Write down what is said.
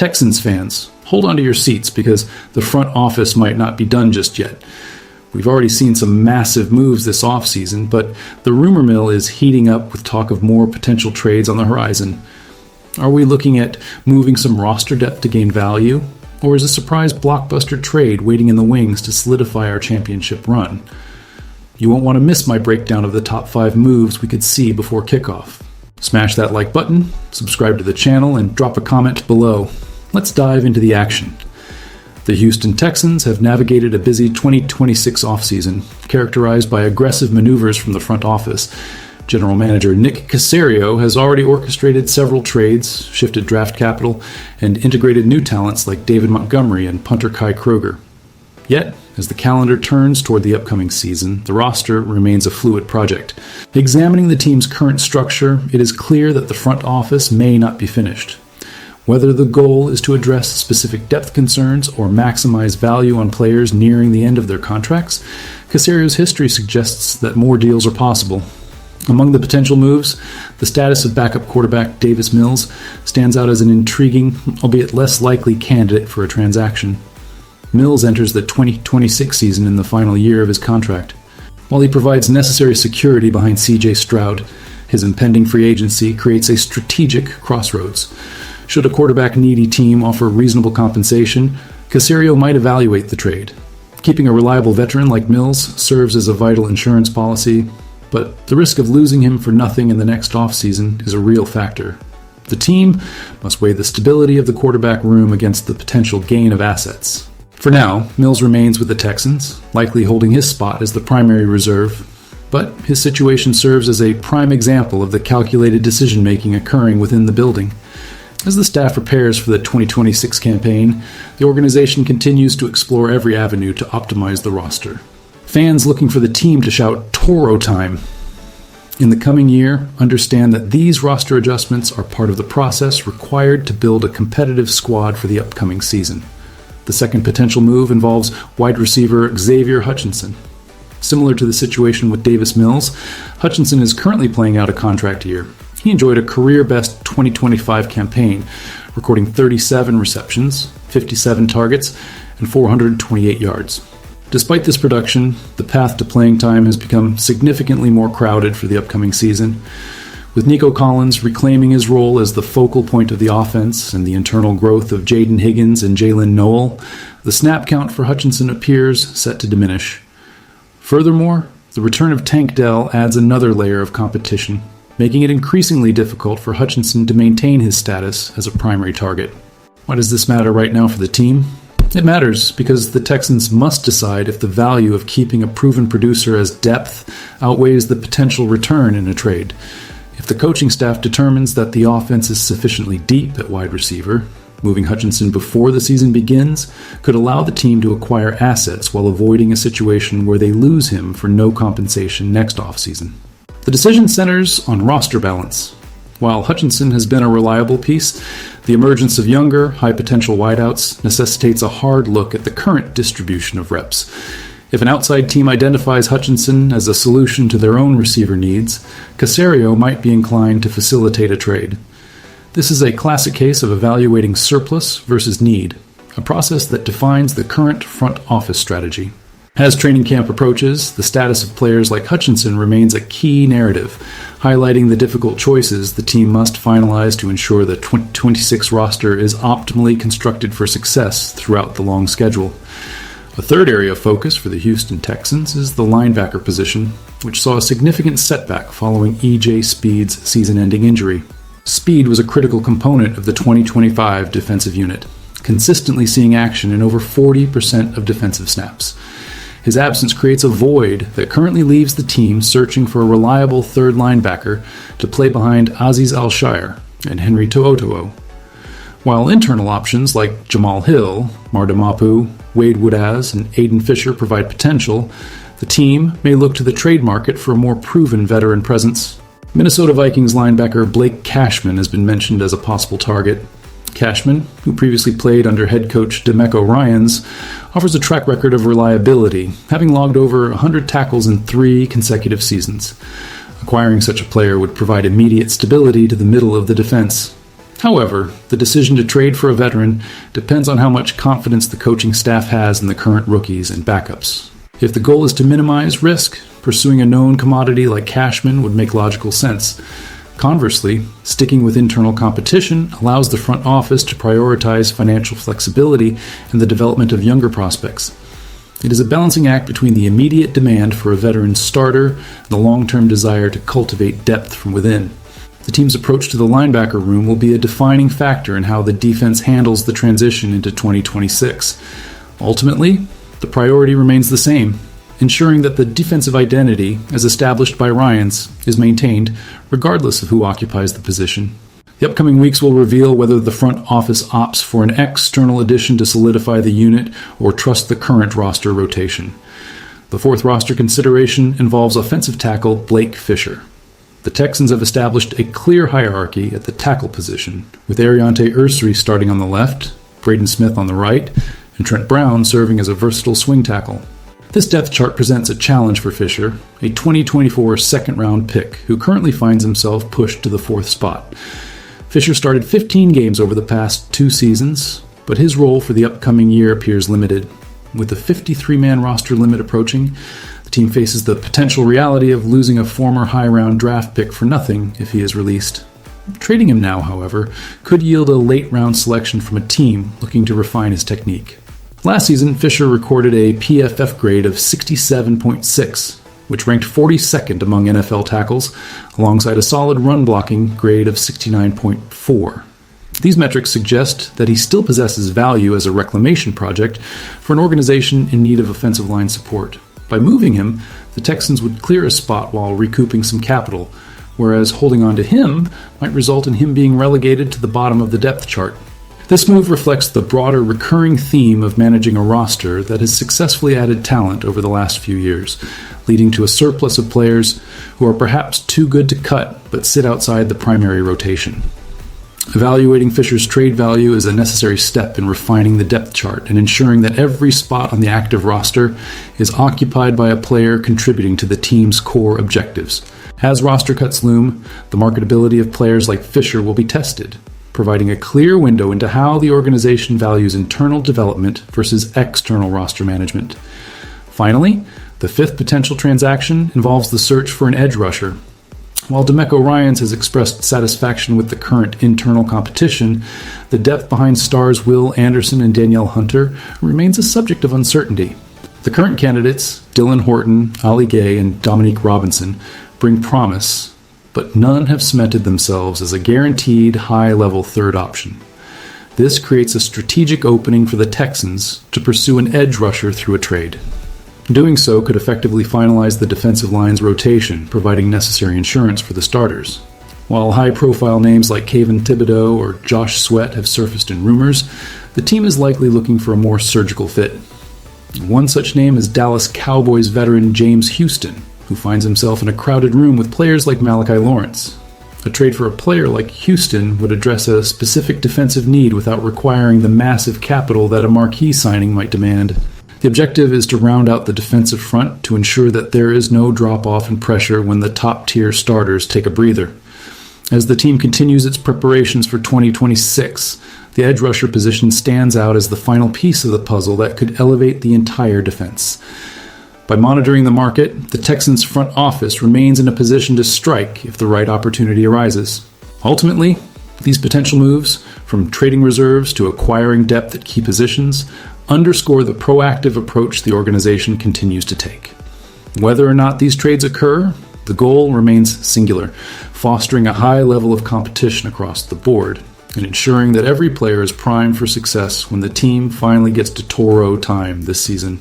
Texans fans, hold on to your seats because the front office might not be done just yet. We've already seen some massive moves this offseason, but the rumor mill is heating up with talk of more potential trades on the horizon. Are we looking at moving some roster depth to gain value, or is a surprise blockbuster trade waiting in the wings to solidify our championship run? You won't want to miss my breakdown of the top 5 moves we could see before kickoff. Smash that like button, subscribe to the channel, and drop a comment below. Let's dive into the action. The Houston Texans have navigated a busy 2026 offseason, characterized by aggressive maneuvers from the front office. General Manager Nick Caserio has already orchestrated several trades, shifted draft capital, and integrated new talents like David Montgomery and punter Kai Kroger. Yet, as the calendar turns toward the upcoming season, the roster remains a fluid project. Examining the team's current structure, it is clear that the front office may not be finished. Whether the goal is to address specific depth concerns or maximize value on players nearing the end of their contracts, Caserio's history suggests that more deals are possible. Among the potential moves, the status of backup quarterback Davis Mills stands out as an intriguing, albeit less likely candidate for a transaction. Mills enters the 2026 season in the final year of his contract. While he provides necessary security behind C.J. Stroud, his impending free agency creates a strategic crossroads. Should a quarterback-needy team offer reasonable compensation, Caserio might evaluate the trade. Keeping a reliable veteran like Mills serves as a vital insurance policy, but the risk of losing him for nothing in the next offseason is a real factor. The team must weigh the stability of the quarterback room against the potential gain of assets. For now, Mills remains with the Texans, likely holding his spot as the primary reserve, but his situation serves as a prime example of the calculated decision-making occurring within the building. As the staff prepares for the 2026 campaign, the organization continues to explore every avenue to optimize the roster. Fans looking for the team to shout Toro time in the coming year understand that these roster adjustments are part of the process required to build a competitive squad for the upcoming season. The second potential move involves wide receiver Xavier Hutchinson. Similar to the situation with Davis Mills, Hutchinson is currently playing out a contract year. He enjoyed a career-best 2025 campaign, recording 37 receptions, 57 targets, and 428 yards. Despite this production, the path to playing time has become significantly more crowded for the upcoming season. With Nico Collins reclaiming his role as the focal point of the offense and the internal growth of Jaden Higgins and Jalen Noel, the snap count for Hutchinson appears set to diminish. Furthermore, the return of Tank Dell adds another layer of competition, making it increasingly difficult for Hutchinson to maintain his status as a primary target. Why does this matter right now for the team? It matters because the Texans must decide if the value of keeping a proven producer as depth outweighs the potential return in a trade. If the coaching staff determines that the offense is sufficiently deep at wide receiver, moving Hutchinson before the season begins could allow the team to acquire assets while avoiding a situation where they lose him for no compensation next offseason. The decision centers on roster balance. While Hutchinson has been a reliable piece, the emergence of younger, high-potential wideouts necessitates a hard look at the current distribution of reps. If an outside team identifies Hutchinson as a solution to their own receiver needs, Caserio might be inclined to facilitate a trade. This is a classic case of evaluating surplus versus need, a process that defines the current front office strategy. As training camp approaches, the status of players like Hutchinson remains a key narrative, highlighting the difficult choices the team must finalize to ensure the 2026 roster is optimally constructed for success throughout the long schedule. A third area of focus for the Houston Texans is the linebacker position, which saw a significant setback following E.J. Speed's season-ending injury. Speed was a critical component of the 2025 defensive unit, consistently seeing action in over 40% of defensive snaps. His absence creates a void that currently leaves the team searching for a reliable third linebacker to play behind Aziz Al-Shire and Henry To'oTo'o. While internal options like Jamal Hill, Marda Mapu, Wade Woodaz, and Aiden Fisher provide potential, the team may look to the trade market for a more proven veteran presence. Minnesota Vikings linebacker Blake Cashman has been mentioned as a possible target. Cashman, who previously played under head coach DeMeco Ryans, offers a track record of reliability, having logged over 100 tackles in 3 consecutive seasons. Acquiring such a player would provide immediate stability to the middle of the defense. However, the decision to trade for a veteran depends on how much confidence the coaching staff has in the current rookies and backups. If the goal is to minimize risk, pursuing a known commodity like Cashman would make logical sense. Conversely, sticking with internal competition allows the front office to prioritize financial flexibility and the development of younger prospects. It is a balancing act between the immediate demand for a veteran starter and the long-term desire to cultivate depth from within. The team's approach to the linebacker room will be a defining factor in how the defense handles the transition into 2026. Ultimately, the priority remains the same, ensuring that the defensive identity, as established by Ryans, is maintained regardless of who occupies the position. The upcoming weeks will reveal whether the front office opts for an external addition to solidify the unit or trust the current roster rotation. The fourth roster consideration involves offensive tackle Blake Fisher. The Texans have established a clear hierarchy at the tackle position, with Ariante Ursary starting on the left, Braden Smith on the right, and Trent Brown serving as a versatile swing tackle. This depth chart presents a challenge for Fisher, a 2024 second-round pick who currently finds himself pushed to the fourth spot. Fisher started 15 games over the past 2 seasons, but his role for the upcoming year appears limited. With the 53-man roster limit approaching, the team faces the potential reality of losing a former high-round draft pick for nothing if he is released. Trading him now, however, could yield a late-round selection from a team looking to refine his technique. Last season, Fisher recorded a PFF grade of 67.6, which ranked 42nd among NFL tackles, alongside a solid run-blocking grade of 69.4. These metrics suggest that he still possesses value as a reclamation project for an organization in need of offensive line support. By moving him, the Texans would clear a spot while recouping some capital, whereas holding on to him might result in him being relegated to the bottom of the depth chart. This move reflects the broader recurring theme of managing a roster that has successfully added talent over the last few years, leading to a surplus of players who are perhaps too good to cut but sit outside the primary rotation. Evaluating Fisher's trade value is a necessary step in refining the depth chart and ensuring that every spot on the active roster is occupied by a player contributing to the team's core objectives. As roster cuts loom, the marketability of players like Fisher will be tested, providing a clear window into how the organization values internal development versus external roster management. Finally, the fifth potential transaction involves the search for an edge rusher. While DeMeco Ryans has expressed satisfaction with the current internal competition, the depth behind stars Will Anderson and Danielle Hunter remains a subject of uncertainty. The current candidates, Dylan Horton, Ali Gay, and Dominique Robinson, bring promise, but none have cemented themselves as a guaranteed high-level third option. This creates a strategic opening for the Texans to pursue an edge rusher through a trade. Doing so could effectively finalize the defensive line's rotation, providing necessary insurance for the starters. While high-profile names like Kayvon Thibodeau or Josh Sweat have surfaced in rumors, the team is likely looking for a more surgical fit. One such name is Dallas Cowboys veteran James Houston, who finds himself in a crowded room with players like Malachi Lawrence. A trade for a player like Houston would address a specific defensive need without requiring the massive capital that a marquee signing might demand. The objective is to round out the defensive front to ensure that there is no drop-off in pressure when the top-tier starters take a breather. As the team continues its preparations for 2026, the edge rusher position stands out as the final piece of the puzzle that could elevate the entire defense. By monitoring the market, the Texans' front office remains in a position to strike if the right opportunity arises. Ultimately, these potential moves, from trading reserves to acquiring depth at key positions, underscore the proactive approach the organization continues to take. Whether or not these trades occur, the goal remains singular, fostering a high level of competition across the board and ensuring that every player is primed for success when the team finally gets to Toro time this season.